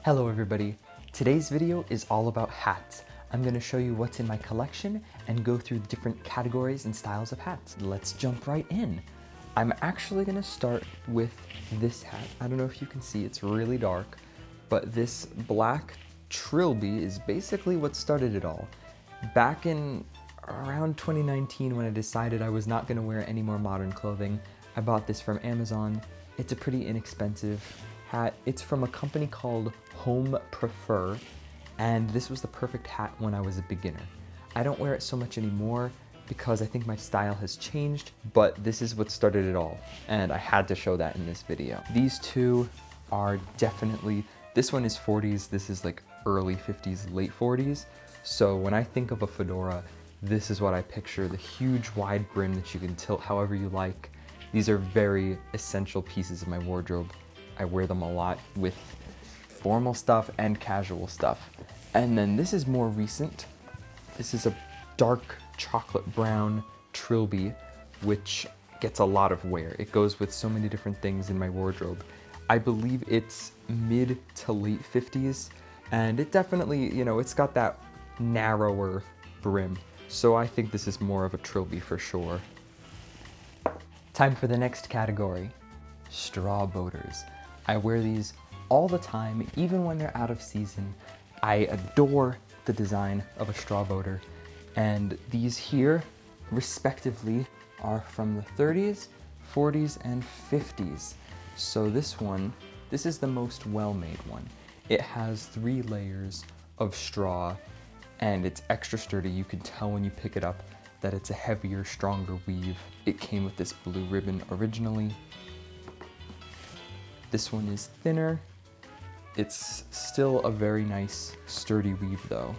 Hello everybody. Today's video is all about hats. I'm going to show you what's in my collection and go through different categories and styles of hats. Let's jump right in. I'm actually going to start with this hat. I don't know if you can see, it's really dark, but this black trilby is basically what started it all. Back in around 2019 when I decided I was not going to wear any more modern clothing, I bought this from Amazon. It's a pretty inexpensive hat. It's from a company called Home Prefer, and this was the perfect hat when I was a beginner. I don't wear it so much anymore because I think my style has changed, but this is what started it all, and I had to show that in this video. These two are definitely, this one is 40s, this is like early 50s, late 40s. So when I think of a fedora, this is what I picture, the huge wide brim that you can tilt however you like. These are very essential pieces of my wardrobe. I wear them a lot with formal stuff and casual stuff. And then this is more recent. This is a dark chocolate brown trilby, which gets a lot of wear. It goes with so many different things in my wardrobe. I believe it's mid to late 50s, and it definitely, you know, it's got that narrower brim. So I think this is more of a trilby for sure. Time for the next category, straw boaters. I wear these all the time, even when they're out of season. I adore the design of a straw boater, and these here, respectively, are from the 30s, 40s, and 50s. So this one, this is the most well-made one. It has 3 layers of straw, and it's extra sturdy. You can tell when you pick it up that it's a heavier, stronger weave. It came with this blue ribbon originally. This one is thinner. It's still a very nice, sturdy weave though.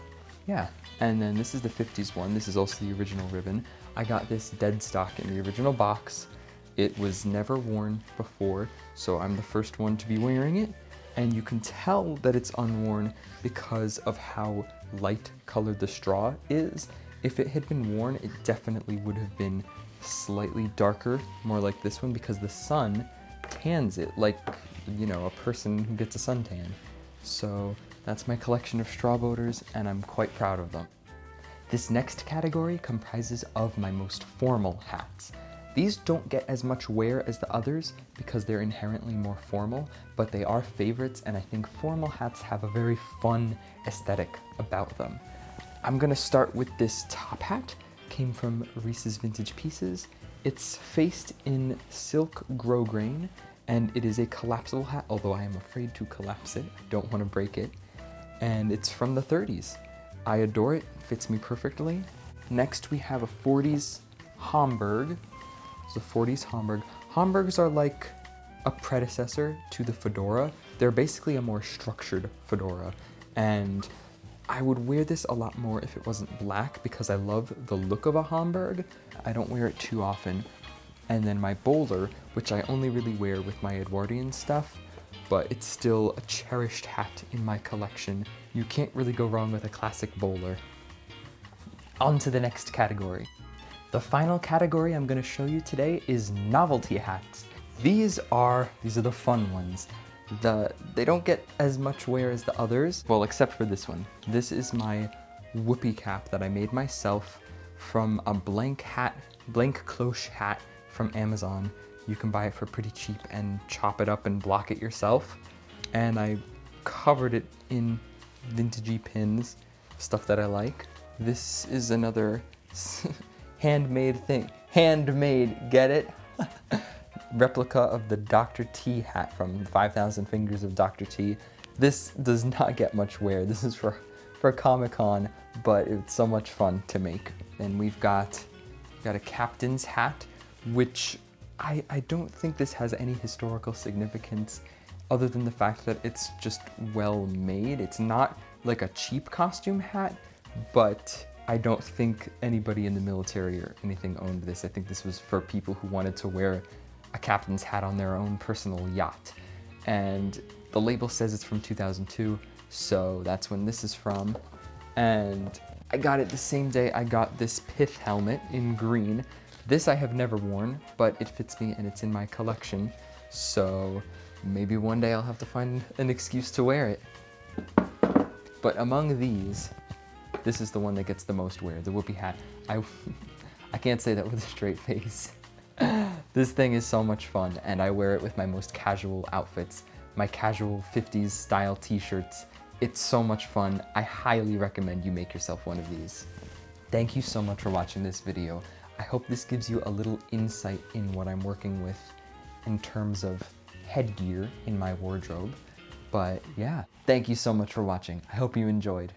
Yeah, and then this is the 50s one. This is also the original ribbon. I got this dead stock in the original box. It was never worn before, so I'm the first one to be wearing it. And you can tell that it's unworn because of how light colored the straw is. If it had been worn, it definitely would have been slightly darker, more like this one, because the sun tans it like, you know, a person who gets a suntan. So that's my collection of straw boaters, and I'm quite proud of them. This next category comprises of my most formal hats. These don't get as much wear as the others because they're inherently more formal, but they are favorites, and I think formal hats have a very fun aesthetic about them. I'm gonna start with this top hat. Came from Reese's Vintage Pieces. It's faced in silk grosgrain, and it is a collapsible hat, although I am afraid to collapse it. I don't want to break it. And it's from the 30s. I adore it, fits me perfectly. Next we have a 40s Homburg. It's a 40s Homburg. Homburgs are like a predecessor to the fedora. They're basically a more structured fedora, and I would wear this a lot more if it wasn't black because I love the look of a Homburg. I don't wear it too often. And then my bowler, which I only really wear with my Edwardian stuff, but it's still a cherished hat in my collection. You can't really go wrong with a classic bowler. On to the next category. The final category I'm going to show you today is novelty hats. These are the fun ones. They don't get as much wear as the others, well, except for this one. This is my whoopee cap that I made myself from a blank cloche hat from Amazon. You can buy it for pretty cheap and chop it up and block it yourself. And I covered it in vintagey pins, stuff that I like. This is another handmade thing. Handmade, get it? Replica of the Dr. T hat from 5,000 Fingers of Dr. T. This does not get much wear. This is for Comic-Con, but it's so much fun to make. Then we've got a captain's hat, which I don't think this has any historical significance other than the fact that it's just well made. It's not like a cheap costume hat, but I don't think anybody in the military or anything owned this. I think this was for people who wanted to wear a captain's hat on their own personal yacht. And the label says it's from 2002, so that's when this is from. And I got it the same day I got this pith helmet in green. This I have never worn, but it fits me and it's in my collection. So maybe one day I'll have to find an excuse to wear it. But among these, this is the one that gets the most wear, the whoopee hat. I can't say that with a straight face. This thing is so much fun, and I wear it with my most casual outfits, my casual 50s style t-shirts. It's so much fun. I highly recommend you make yourself one of these. Thank you so much for watching this video. I hope this gives you a little insight in what I'm working with in terms of headgear in my wardrobe. But yeah, thank you so much for watching. I hope you enjoyed.